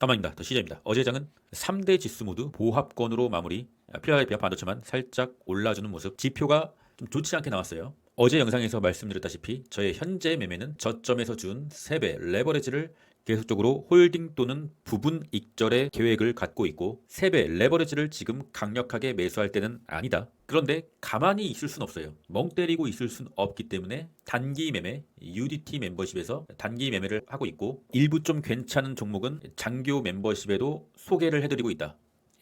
다만입니다. 더 시작입니다. 어제 장은 3대 지수 모두 보합권으로 마무리. 필요하게 비합 반도체만 살짝 올라주는 모습. 지표가 좀 좋지 않게 나왔어요. 어제 영상에서 말씀드렸다시피 저의 현재 매매는 저점에서 준 3배 레버리지를 계속적으로 홀딩 또는 부분 익절의 계획을 갖고 있고 3배 레버리지를 지금 강력하게 매수할 때는 아니다. 그런데 가만히 있을 순 없어요. 멍 때리고 있을 순 없기 때문에 단기 매매, UDT 멤버십에서 단기 매매를 하고 있고 일부 좀 괜찮은 종목은 장교 멤버십에도 소개를 해드리고 있다.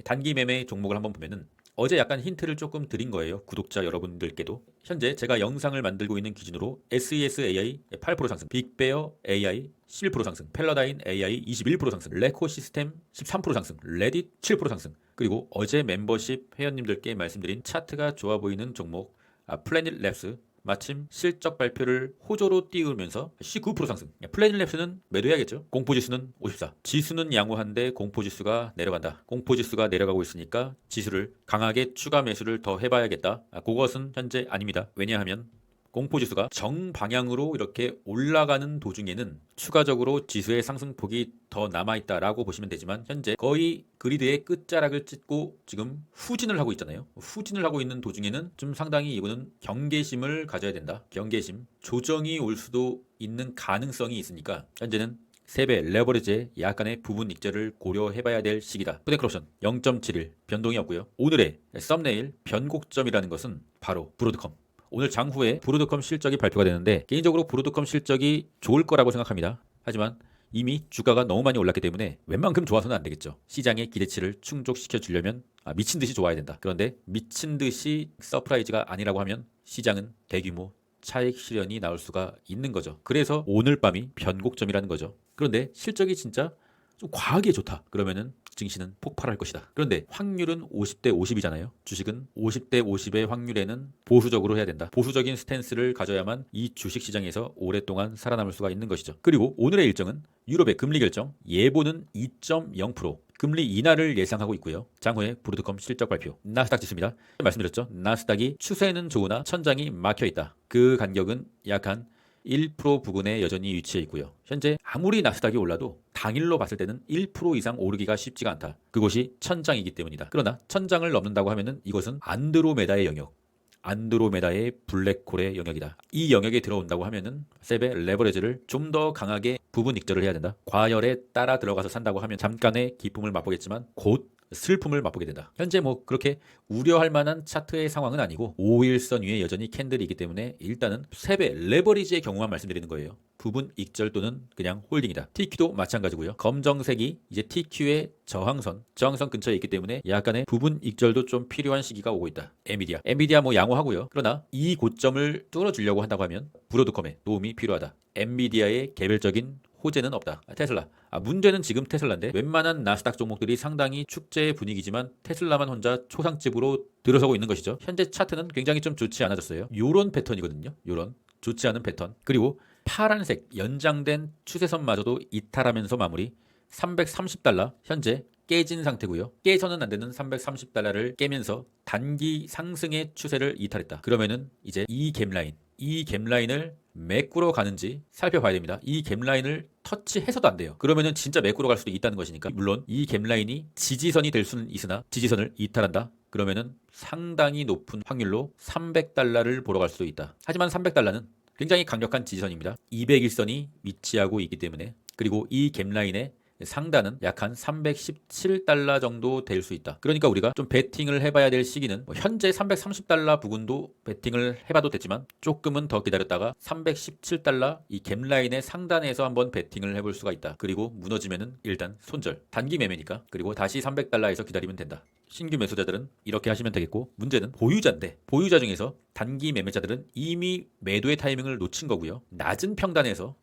단기 매매 종목을 한번 보면은 어제 약간 힌트를 조금 드린 거예요. 구독자 여러분들께도. 현재 제가 영상을 만들고 있는 기준으로 SES AI 8% 상승, 빅베어 AI 11% 상승, 펠러다인 AI 21% 상승, 레코 시스템 13% 상승, 레딧 7% 상승. 그리고 어제 멤버십 회원님들께 말씀드린 차트가 좋아 보이는 종목 플래닛 랩스 마침 실적 발표를 호조로 띄우면서 19% 상승. 플래닛랩스는 매도해야겠죠. 공포지수는 54. 지수는 양호한데 공포지수가 내려간다. 공포지수가 내려가고 있으니까 지수를 강하게 추가 매수를 더 해봐야겠다. 그것은 현재 아닙니다. 왜냐하면 공포지수가 정방향으로 이렇게 올라가는 도중에는 추가적으로 지수의 상승폭이 더 남아있다라고 보시면 되지만 현재 거의 그리드의 끝자락을 찍고 지금 후진을 하고 있잖아요. 후진을 하고 있는 도중에는 좀 상당히 이거는 경계심을 가져야 된다. 경계심. 조정이 올 수도 있는 가능성이 있으니까 현재는 3배 레버리지의 약간의 부분 익절을 고려해봐야 될 시기다. 푸드크옵션 0.71 변동이 없고요. 오늘의 썸네일 변곡점이라는 것은 바로 브로드컴. 오늘 장후에 브로드컴 실적이 발표가 되는데 개인적으로 브로드컴 실적이 좋을 거라고 생각합니다. 하지만 이미 주가가 너무 많이 올랐기 때문에 웬만큼 좋아서는 안 되겠죠. 시장의 기대치를 충족시켜 주려면 미친 듯이 좋아야 된다. 그런데 미친 듯이 서프라이즈가 아니라고 하면 시장은 대규모 차익 실현이 나올 수가 있는 거죠. 그래서 오늘 밤이 변곡점이라는 거죠. 그런데 실적이 진짜 좀 과하게 좋다. 그러면은 증시는 폭발할 것이다. 그런데 확률은 50대 50이잖아요. 주식은 50대 50의 확률에는 보수적으로 해야 된다. 보수적인 스탠스를 가져야만 이 주식 시장에서 오랫동안 살아남을 수가 있는 것이죠. 그리고 오늘의 일정은 유럽의 금리 결정, 예보는 2.0%. 금리 인하를 예상하고 있고요. 장후에 브로드컴 실적 발표, 나스닥 지수입니다. 말씀드렸죠. 나스닥이 추세는 좋으나 천장이 막혀 있다. 그 간격은 약 한 1% 부근에 여전히 위치해 있고요. 현재 아무리 나스닥이 올라도 당일로 봤을 때는 1% 이상 오르기가 쉽지가 않다. 그것이 천장이기 때문이다. 그러나 천장을 넘는다고 하면은 이것은 안드로메다의 영역, 안드로메다의 블랙홀의 영역이다. 이 영역에 들어온다고 하면은 세배 레버리지를 좀 더 강하게 부분 익절을 해야 된다. 과열에 따라 들어가서 산다고 하면 잠깐의 기쁨을 맛보겠지만 곧 슬픔을 맛보게 된다. 현재 뭐 그렇게 우려할 만한 차트의 상황은 아니고 5일선 위에 여전히 캔들이기 때문에 일단은 3배 레버리지의 경우만 말씀드리는 거예요. 부분 익절 또는 그냥 홀딩이다. TQ도 마찬가지고요. 검정색이 이제 TQ의 저항선 근처에 있기 때문에 약간의 부분 익절도 좀 필요한 시기가 오고 있다. 엔비디아 뭐 양호하고요. 그러나 이 고점을 뚫어주려고 한다고 하면 브로드컴에 도움이 필요하다. 엔비디아의 개별적인 호재는 없다. 테슬라. 문제는 지금 테슬라인데 웬만한 나스닥 종목들이 상당히 축제의 분위기지만 테슬라만 혼자 초상집으로 들어서고 있는 것이죠. 현재 차트는 굉장히 좀 좋지 않아졌어요. 요런 패턴이거든요. 요런 좋지 않은 패턴. 그리고 파란색 연장된 추세선마저도 이탈하면서 마무리. 330달러 현재 깨진 상태고요. 깨서는 안 되는 330달러를 깨면서 단기 상승의 추세를 이탈했다. 그러면은 이제 이 갭라인을 매꾸러 가는지 살펴봐야 됩니다. 이 갭라인을 터치해서도 안 돼요. 그러면은 진짜 매꾸러 갈 수도 있다는 것이니까. 물론 이 갭라인이 지지선이 될 수는 있으나 지지선을 이탈한다. 그러면은 상당히 높은 확률로 300달러를 보러 갈 수도 있다. 하지만 300달러는 굉장히 강력한 지지선입니다. 201선이 위치하고 있기 때문에. 그리고 이 갭라인의 상단은 약 한 317달러 정도 될 수 있다. 그러니까 우리가 좀 베팅을 해봐야 될 시기는 현재 330달러 부근도 베팅을 해봐도 됐지만 조금은 더 기다렸다가 317달러 이 갭라인의 상단에서 한번 베팅을 해볼 수가 있다. 그리고 무너지면은 일단 손절. 단기 매매니까. 그리고 다시 300달러에서 기다리면 된다. 신규 매수자들은 이렇게 하시면 되겠고 문제는 보유자인데 보유자 중에서 단기 매매자들은 이미 매도의 타이밍을 놓친 거고요. 낮은 평단에서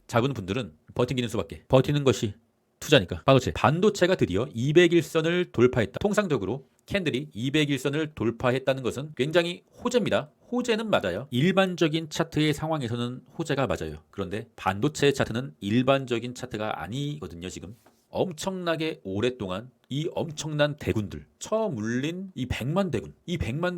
잡은 분들은 버티기는 수밖에. 버티는 것이 투자니까. 반도체가 드디어 200일선을 돌파했다. 통상적으로 캔들이 200일선을 돌파했다는 것은 굉장히 호재입니다. 호재는 맞아요. 일반적인 차트의 상황에서는 호재가 맞아요. 그런데 반도체 차트는 일반적인 차트가 아니거든요. 지금 엄청나게 오랫동안 이 엄청난 대군들 처물린 이 100만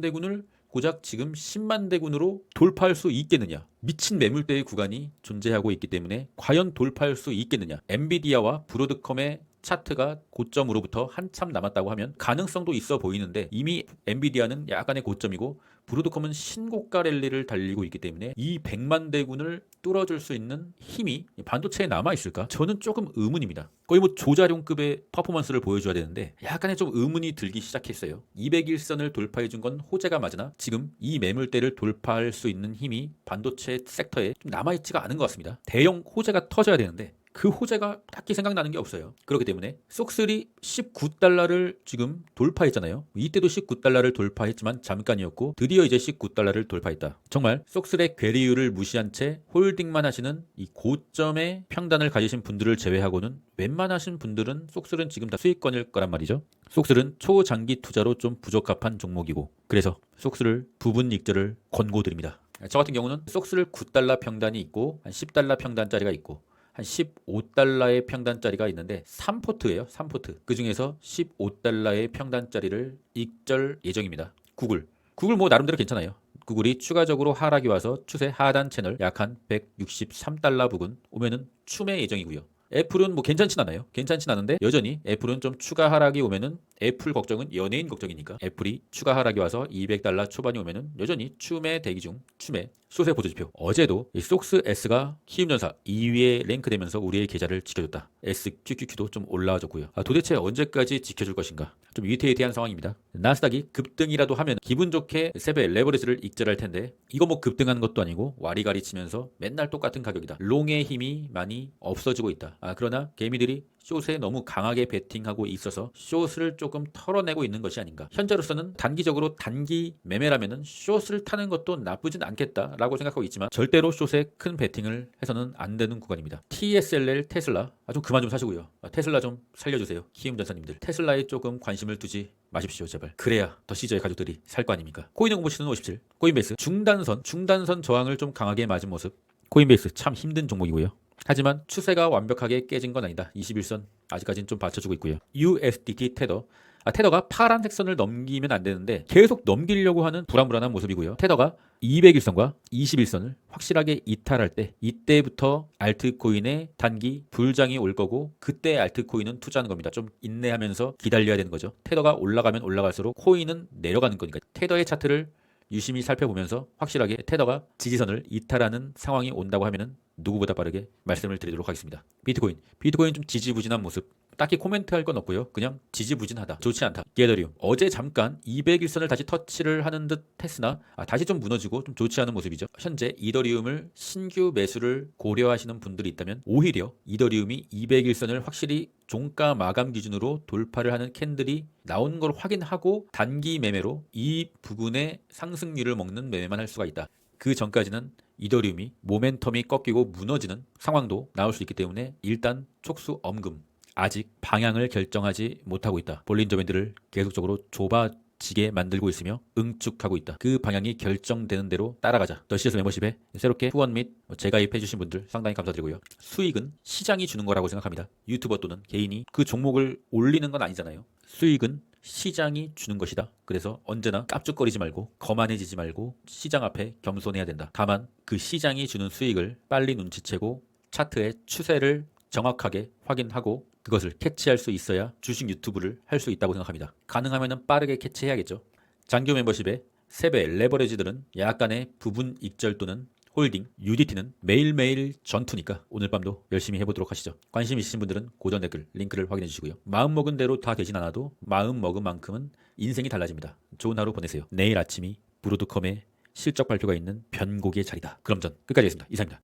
대군을 고작 지금 10만 대군으로 돌파할 수 있겠느냐? 미친 매물대의 구간이 존재하고 있기 때문에 과연 돌파할 수 있겠느냐? 엔비디아와 브로드컴의 차트가 고점으로부터 한참 남았다고 하면 가능성도 있어 보이는데 이미 엔비디아는 약간의 고점이고 브로드컴은 신고가 랠리를 달리고 있기 때문에 이 100만 대군을 뚫어줄 수 있는 힘이 반도체에 남아있을까? 저는 조금 의문입니다. 거의 뭐 조자룡급의 퍼포먼스를 보여줘야 되는데 약간의 좀 의문이 들기 시작했어요. 200일선을 돌파해준 건 호재가 맞으나 지금 이 매물대를 돌파할 수 있는 힘이 반도체 섹터에 좀 남아있지가 않은 것 같습니다. 대형 호재가 터져야 되는데 그 호재가 딱히 생각나는 게 없어요. 그렇기 때문에 쏙슬이 19달러를 지금 돌파했잖아요. 이때도 19달러를 돌파했지만 잠깐이었고 드디어 이제 19달러를 돌파했다. 정말 쏙슬의 괴리율을 무시한 채 홀딩만 하시는 이 고점의 평단을 가지신 분들을 제외하고는 웬만하신 분들은 쏙슬은 지금 다 수익권일 거란 말이죠. 쏙슬은 초장기 투자로 좀 부적합한 종목이고 그래서 쏙슬을 부분 익절을 권고드립니다. 저 같은 경우는 쏙슬 9달러 평단이 있고 한 10달러 평단짜리가 있고 한 15달러의 평단짜리가 있는데 3포트예요. 3포트. 그 중에서 15달러의 평단짜리를 익절 예정입니다. 구글 뭐 나름대로 괜찮아요. 구글이 추가적으로 하락이 와서 추세 하단 채널 약 한 163달러 부근 오면은 추매 예정이고요. 애플은 뭐 괜찮진 않아요. 괜찮진 않은데 여전히 애플은 좀 추가 하락이 오면은 애플 걱정은 연예인 걱정이니까 애플이 추가 하락이 와서 200달러 초반이 오면은 여전히 추매 대기 중 추매 숏의 보조지표. 어제도 이 속스 S가 키움전사 2위에 랭크되면서 우리의 계좌를 지켜줬다. SQQQ도 좀 올라와줬고요. 도대체 언제까지 지켜줄 것인가? 좀 위태위태한 상황입니다. 나스닥이 급등이라도 하면 기분 좋게 세배 레버리지를 익절할 텐데 이거 뭐 급등하는 것도 아니고 와리가리 치면서 맨날 똑같은 가격이다. 롱의 힘이 많이 없어지고 있다. 그러나 개미들이 숏에 너무 강하게 베팅하고 있어서 숏을 조금 털어내고 있는 것이 아닌가. 현재로서는 단기적으로 단기 매매라면은 숏을 타는 것도 나쁘진 않겠다라고 생각하고 있지만 절대로 숏에 큰 베팅을 해서는 안 되는 구간입니다. TSLL 테슬라 좀 그만 좀 사시고요. 테슬라 좀 살려주세요. 키움전사님들. 테슬라에 조금 관심을 두지 마십시오 제발. 그래야 더 시저의 가족들이 살 거 아닙니까. 코인홍보시는 57 코인베이스 중단선 저항을 좀 강하게 맞은 모습. 코인베이스 참 힘든 종목이고요. 하지만 추세가 완벽하게 깨진 건 아니다. 21선 아직까지는 좀 받쳐주고 있고요. USDT 테더 테더가 파란색 선을 넘기면 안 되는데 계속 넘기려고 하는 불안불안한 모습이고요. 테더가 200일선과 21선을 확실하게 이탈할 때 이때부터 알트코인의 단기 불장이 올 거고 그때 알트코인은 투자하는 겁니다. 좀 인내하면서 기다려야 되는 거죠. 테더가 올라가면 올라갈수록 코인은 내려가는 거니까 테더의 차트를 유심히 살펴보면서 확실하게 테더가 지지선을 이탈하는 상황이 온다고 하면은 누구보다 빠르게 말씀을 드리도록 하겠습니다. 비트코인 좀 지지부진한 모습. 딱히 코멘트할 건 없고요. 그냥 지지부진하다. 좋지 않다. 게더리움 어제 잠깐 200일선을 다시 터치를 하는 듯 했으나 다시 좀 무너지고 좀 좋지 않은 모습이죠. 현재 이더리움을 신규 매수를 고려하시는 분들이 있다면 오히려 이더리움이 200일선을 확실히 종가 마감 기준으로 돌파를 하는 캔들이 나온 걸 확인하고 단기 매매로 이 부근의 상승률을 먹는 매매만 할 수가 있다. 그 전까지는 이더리움이 모멘텀이 꺾이고 무너지는 상황도 나올 수 있기 때문에 일단 촉수 엄금. 아직 방향을 결정하지 못하고 있다. 볼린저 밴드를 계속적으로 좁아지게 만들고 있으며 응축하고 있다. 그 방향이 결정되는 대로 따라가자. 더 CS 멤버십에 새롭게 후원 및 재가입해 주신 분들 상당히 감사드리고요. 수익은 시장이 주는 거라고 생각합니다. 유튜버 또는 개인이 그 종목을 올리는 건 아니잖아요. 수익은 시장이 주는 것이다. 그래서 언제나 깝죽거리지 말고 거만해지지 말고 시장 앞에 겸손해야 된다. 다만 그 시장이 주는 수익을 빨리 눈치채고 차트의 추세를 정확하게 확인하고 그것을 캐치할 수 있어야 주식 유튜브를 할 수 있다고 생각합니다. 가능하면 빠르게 캐치해야겠죠. 장교 멤버십의 세배 레버리지들은 약간의 부분 익절 또는 홀딩, UDT는 매일매일 전투니까 오늘 밤도 열심히 해보도록 하시죠. 관심 있으신 분들은 고전 댓글 링크를 확인해 주시고요. 마음먹은 대로 다 되진 않아도 마음먹은 만큼은 인생이 달라집니다. 좋은 하루 보내세요. 내일 아침이 브로드컴의 실적 발표가 있는 변곡의 자리다. 그럼 전 끝까지 하겠습니다. 이상입니다.